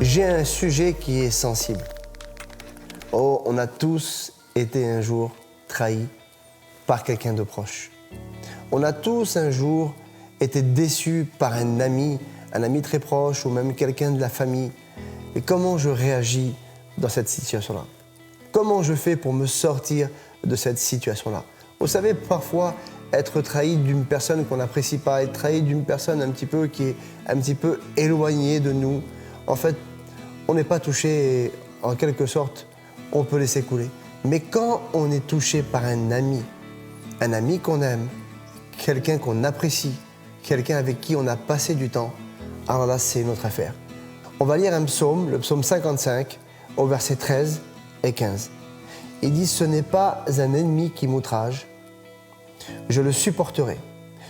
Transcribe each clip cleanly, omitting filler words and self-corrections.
J'ai un sujet qui est sensible. Oh, on a tous été un jour trahis par quelqu'un de proche. On a tous un jour été déçus par un ami très proche ou même quelqu'un de la famille. Et comment je réagis dans cette situation-là? Comment je fais pour me sortir de cette situation-là? Vous savez, parfois, être trahi d'une personne qu'on n'apprécie pas, être trahi d'une personne qui est un petit peu éloignée de nous, en fait, on n'est pas touché, en quelque sorte, on peut laisser couler. Mais quand on est touché par un ami qu'on aime, quelqu'un qu'on apprécie, quelqu'un avec qui on a passé du temps, alors là, c'est une autre affaire. On va lire un psaume, le psaume 55, au verset 13 et 15. Il dit « Ce n'est pas un ennemi qui m'outrage, je le supporterai.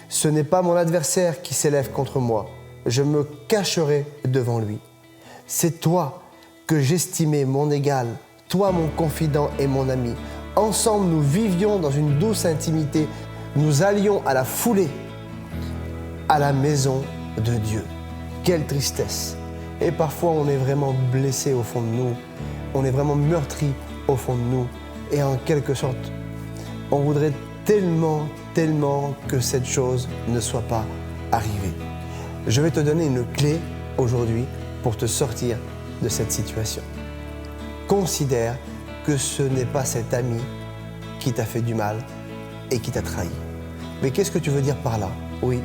Ce n'est pas mon adversaire qui s'élève contre moi, je me cacherai devant lui. C'est toi que j'estimais mon égal, toi mon confident et mon ami. Ensemble, nous vivions dans une douce intimité, nous allions à la foulée, à la maison de Dieu. » Quelle tristesse! Et parfois, on est vraiment blessé au fond de nous, on est vraiment meurtri au fond de nous. Et en quelque sorte, on voudrait tellement que cette chose ne soit pas arrivée. Je vais te donner une clé aujourd'hui pour te sortir de cette situation. Considère que ce n'est pas cet ami qui t'a fait du mal et qui t'a trahi. Mais qu'est-ce que tu veux dire par là? Oui,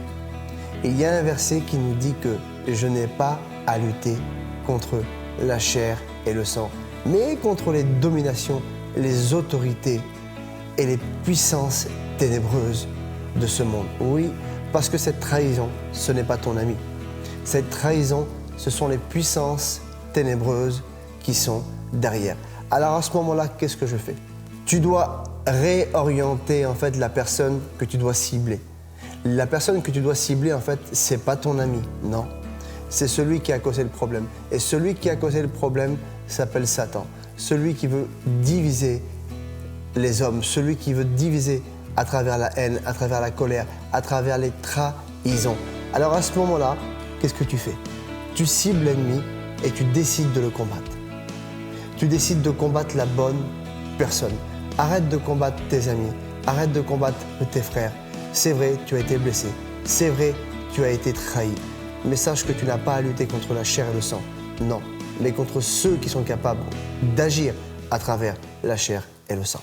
il y a un verset qui nous dit que je n'ai pas à lutter contre la chair et le sang, mais contre les dominations, les autorités et les puissances ténébreuses de ce monde. Oui, parce que cette trahison, ce n'est pas ton ami. Cette trahison, ce sont les puissances ténébreuses qui sont derrière. Alors à ce moment-là, qu'est-ce que je fais? Tu dois réorienter en fait la personne que tu dois cibler. La personne que tu dois cibler, en fait, c'est pas ton ami, non. C'est celui qui a causé le problème. Et celui qui a causé le problème s'appelle Satan. Celui qui veut diviser les hommes, celui qui veut diviser à travers la haine, à travers la colère, à travers les trahisons. Alors à ce moment-là, qu'est-ce que tu fais? Tu cibles l'ennemi et tu décides de le combattre. Tu décides de combattre la bonne personne. Arrête de combattre tes amis, arrête de combattre tes frères. C'est vrai, tu as été blessé. C'est vrai, tu as été trahi. Mais sache que tu n'as pas à lutter contre la chair et le sang. Non, mais contre ceux qui sont capables d'agir à travers la chair et le sang.